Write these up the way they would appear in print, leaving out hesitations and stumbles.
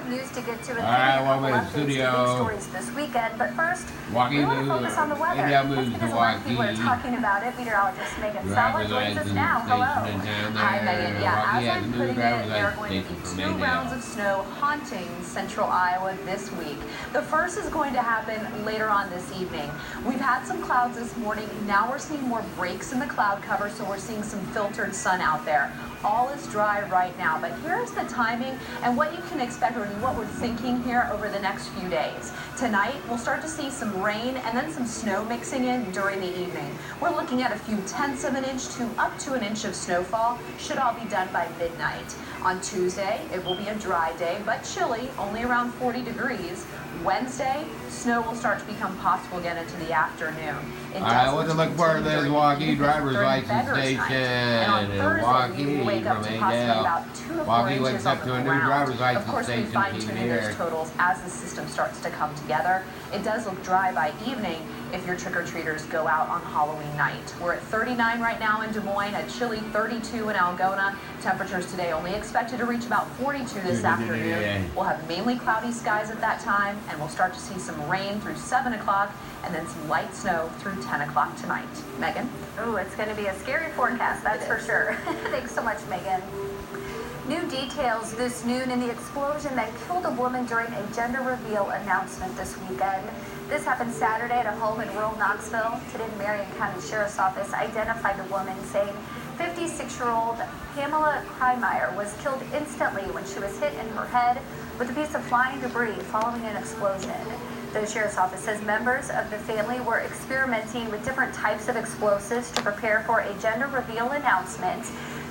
news to get to. All right, welcome to the studio. Stories this weekend, but first, Walking we want to focus on the weather. That's because a lot of people are talking about it. Meteorologist Megan Sala joins us now. Hello. Hi, Megan. Yeah, as I'm putting it, there are going to be 2 rounds of snow haunting central Iowa this week. The first is going to happen later on this evening. We've had some clouds this morning. Now we're seeing more breaks in the cloud cover, so we're seeing some filtered sun out there. All is dry right now, but here's the timing and what you can expect, or what we're thinking here over the next few days. Tonight, we'll start to see some rain and then some snow mixing in during the evening. We're looking at a few tenths of an inch to up to an inch of snowfall. Should all be done by midnight. On Tuesday, it will be a dry day, but chilly, only around 40 degrees. Wednesday, snow will start to become possible again into the afternoon. I want to look for this Waukee driver's license station. And on Thursday, we wake up to possibly about 2 to 4 inches wakes up on to the a new ground. driver's license Of course, we station fine-tune those totals as the system starts to come together. It does look dry by evening if your trick-or-treaters go out on Halloween night. We're at 39 right now in Des Moines, a chilly 32 in Algona. Temperatures today only expected to reach about 42 this afternoon. We'll have mainly cloudy skies at that time, and we'll start to see some rain through 7 o'clock and then some light snow through 10 o'clock tonight. Megan? Oh, it's going to be a scary forecast, that's for sure. Thanks so much, Megan. New details this noon in the explosion that killed a woman during a gender reveal announcement this weekend. This happened Saturday at a home in rural Knoxville. Today, the Marion County Sheriff's Office identified the woman, saying 56-year-old Pamela Kreimeier was killed instantly when she was hit in her head with a piece of flying debris following an explosion. The Sheriff's Office says members of the family were experimenting with different types of explosives to prepare for a gender reveal announcement.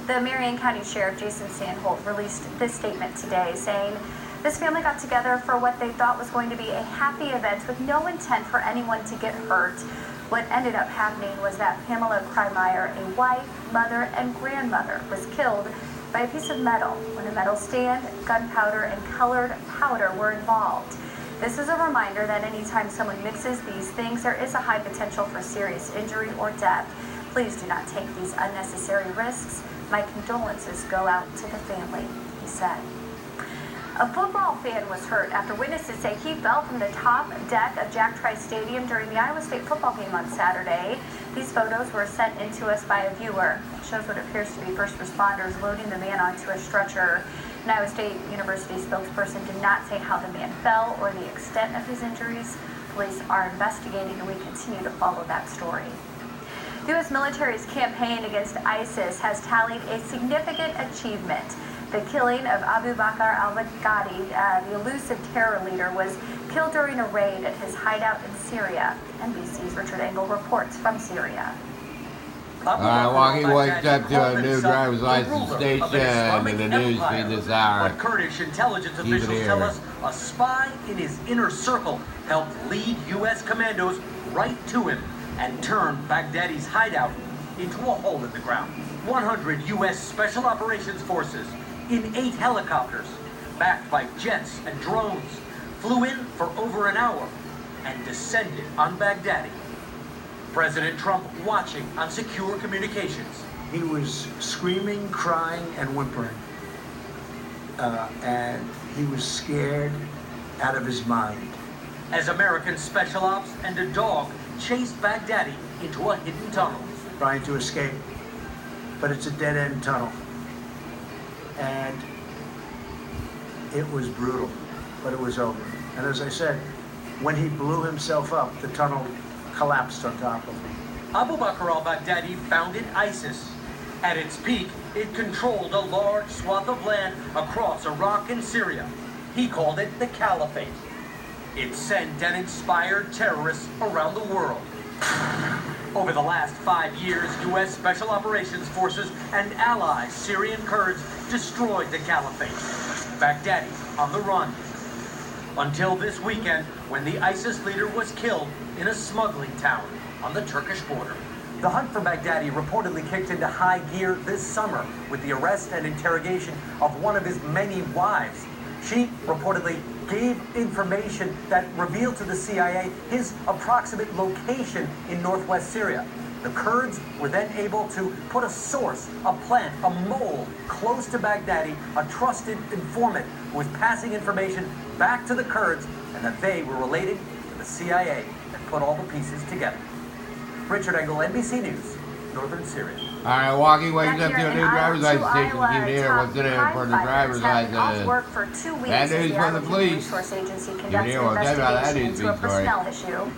The Marion County Sheriff, Jason Sandholt, released this statement today, saying this family got together for what they thought was going to be a happy event with no intent for anyone to get hurt. What ended up happening was that Pamela Kreimeier, a wife, mother, and grandmother, was killed by a piece of metal when a metal stand, gunpowder, and colored powder were involved. This is a reminder that anytime someone mixes these things, there is a high potential for serious injury or death. Please do not take these unnecessary risks. My condolences go out to the family, he said. A football fan was hurt after witnesses say he fell from the top deck of Jack Trice Stadium during the Iowa State football game on Saturday. These photos were sent in to us by a viewer. It shows what appears to be first responders loading the man onto a stretcher. An Iowa State University spokesperson did not say how the man fell or the extent of his injuries. Police are investigating, and we continue to follow that story. The U.S. military's campaign against ISIS has tallied a significant achievement. The killing of Abu Bakr al-Baghdadi, the elusive terror leader, was killed during a raid at his hideout in Syria. NBC's Richard Engel reports from Syria. Waukee wakes up to a new driver's license station in the news feed this hour. But Kurdish intelligence officials tell us a spy in his inner circle helped lead U.S. commandos right to him and turned Baghdadi's hideout into a hole in the ground. 100 U.S. Special Operations Forces in 8 helicopters, backed by jets and drones, flew in for over an hour and descended on Baghdadi. President Trump watching on secure communications. He was screaming, crying, and whimpering. And he was scared out of his mind. As American Special Ops and a dog chased Baghdadi into a hidden tunnel. Trying to escape, but it's a dead-end tunnel. And it was brutal, but it was over. And as I said, when he blew himself up, the tunnel collapsed on top of him. Abu Bakr al-Baghdadi founded ISIS. At its peak, it controlled a large swath of land across Iraq and Syria. He called it the Caliphate. It sent and inspired terrorists around the world. Over the last 5 years, U.S. Special Operations Forces and allies, Syrian Kurds, destroyed the Caliphate. Baghdadi on the run. Until this weekend, when the ISIS leader was killed in a smuggling town on the Turkish border. The hunt for Baghdadi reportedly kicked into high gear this summer with the arrest and interrogation of one of his many wives. She reportedly gave information that revealed to the CIA his approximate location in northwest Syria. The Kurds were then able to put a source, a plant, a mole close to Baghdadi, a trusted informant who was passing information back to the Kurds, and that they were related to the CIA and put all the pieces together. Richard Engel, NBC News, Northern Syria. All right, walking wakes up Back to here a in new driver's Iowa, license station. Iowa, Keep it here. What's in it top for the crime driver's fighters have been off license? work for 2 weeks Bad as news the for the Arlington police. Resource Agency Keep it conducts here. an We'll tell you about that investigation into a news story. personnel issue.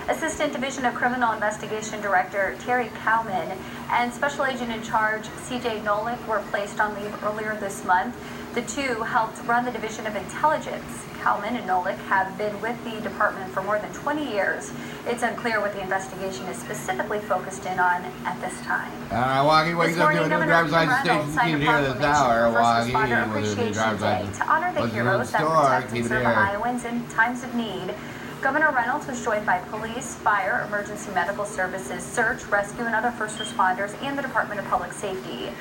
Assistant Division of Criminal Investigation Director Terry Cowman and Special Agent in Charge CJ Nolik were placed on leave earlier this month. The two helped run the Division of Intelligence. Cowman and Nolik have been with the department for more than 20 years. It's unclear what the investigation is specifically focused in on at this time. All right, walking wakes This up to morning, a new Governor driver's Kim license Reynolds station. signed Keep a it here this proclamation hour. for First Walking Responder with a new Appreciation driver's Day license. to honor the What's in heroes the that store? protect and Keep it serve here. Iowans in times of need. Governor Reynolds was joined by police, fire, emergency medical services, search, rescue, and other first responders, and the Department of Public Safety.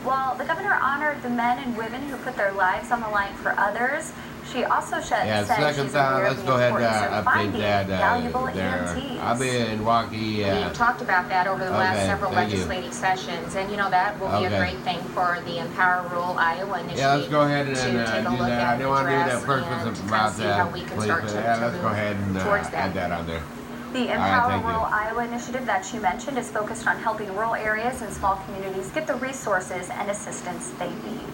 While the governor honored the men and women who put their lives on the line for others, she also said Second she's time, aware let's of the go ahead and importance of update finding that valuable there. EMTs. I've been walking. We've talked about that over the last Okay, several thank you. legislative sessions, and that will be a Okay. great thing for the Empower Rural Iowa initiative. Yeah, let's go ahead and to do take a look that. at I didn't want to do that address first and with kind about of see how that. we can Please, start but to yeah, let's go move ahead and towards add that. that on there. The All right, Empower thank you. Rural Iowa initiative that she mentioned is focused on helping rural areas and small communities get the resources and assistance they need.